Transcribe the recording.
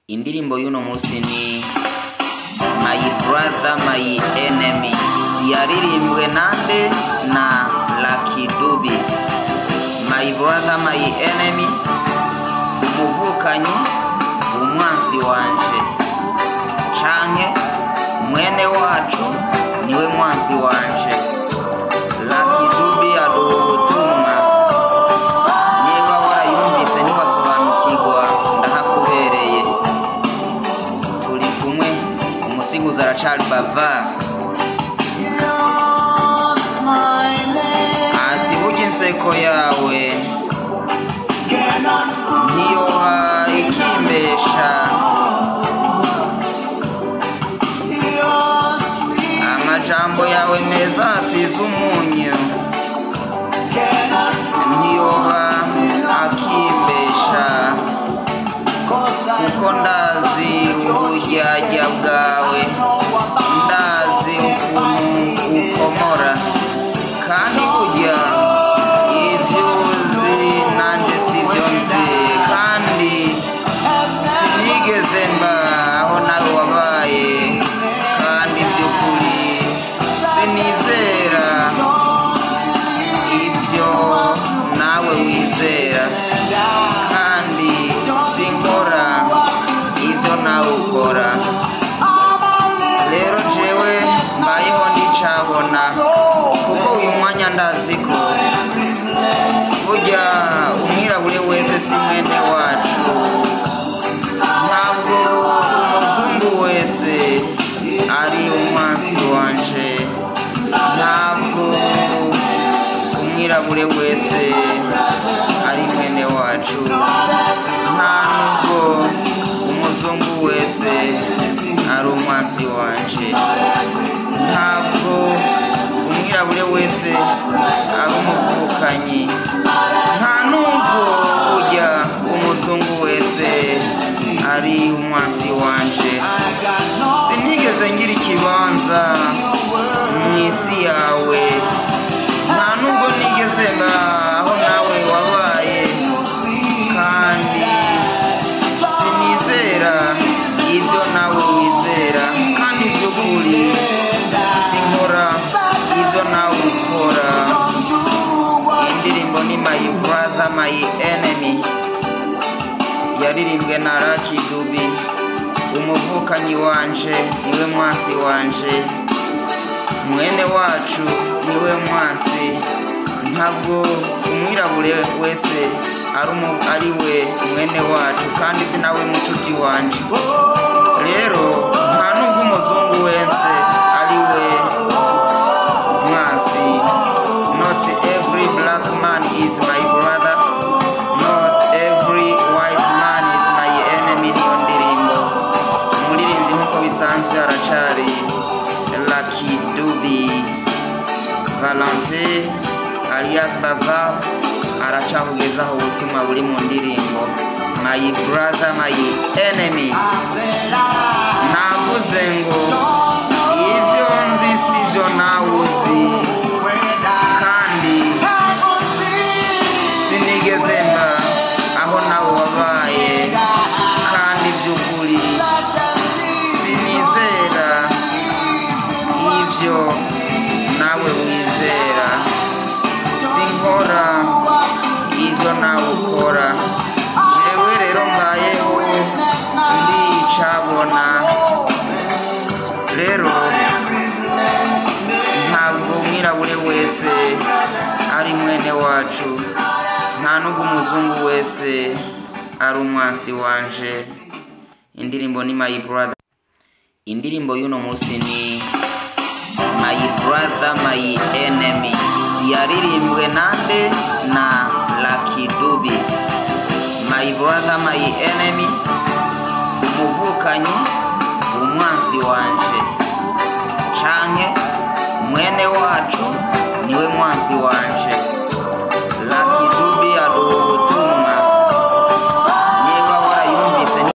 Indirimbo y'uno munsi ni My Brother My Enemy, yaririmbwe nande na Lucky Dube. My Brother My Enemy, umuvukanyi umwansi wanje, canke mwene wacu niwe mwansi wanje. Lucky Dube aduha ubutumwa, niba warayumvise ntiwasobanukirwa ndahakubereye. Turi kumwe, umusiguzi aracari bava. Ati burya inseko yawe ntiyoba ikimbesha, amajambo yawe meza asize umunyu ntiyoba akimbesha, kuko ndazi uburyarya bwawe, ndazi ukuntu ukomora, kandi burya ivyo uzi nanje sivyo nzi, kandi sinigeze mba aho nawe wabaye, kandi vy'ukuri sinizera ivyo nawe wizera, kandi sinkora ivyo nawe ukora. Rero jewe mbayeho ndicabona, kuko uyu mwanya ndaziko burya umwirabure wese si mwene wacu, ntabwo umuzungu wese ari umwansi wanje, ntabwo umwirabure wese ari mwene wacu, nta nubwo umuzungu wese ari umwansi wanje, ntabwo umwirabure wese ari umuvukanyi, nta nubwo burya umuzungu wese ari umwansi wanje. Sinigeze ngira ikibanza mw'isi yawe, nta nubwo nigeze mba aho nawe wabaye, kandi sinizera ivyo nawe wizera, kandi vy'ukuri sinkora ivyo nawe ukora. Indirimbo ni My Brother My Enemy, yaririmbwe na Lucky Dube. Umuvukanyi wanje niwe mwansi wanje, mwene wacu niwe mwansi, ntabwo umwirabure wese ari we mwene wacu, kandi sinawe mucuti wanje. Rero nta nubwo umuzungu wese ari we mwansi. Not every black man is my brother, not every white man is my enemy. Niyo ndirimbo umuririmbyi nkuko bisanzwe aracari Lucky Dube. Valentin alias Bava aracabugezaho ubutumwa buri mu ndirimbo My Brother My Enemy. Navuze ngo ivyo nzi sivyo nawe uzi, kandi sinigeze mba aho nawe wabaye, kandi vy'ukuri sinizera ivyo nawe wizera, sinkora ivyo nawe ukora. Jewe rero mbayeho ndicabona, rero ntabwo umwirabure wese ari mwene wacu, nta nubwo umuzungu wese ari umwansi wanje. Indirimbo ni My Brother. Indirimbo y'uno munsi ni My Brother My Enemy, yaririmbwe nande na Lucky Dube. My Brother My Enemy, umuvukanyi umwansi wanje, canke mwene wacu niwe mwansi wanje.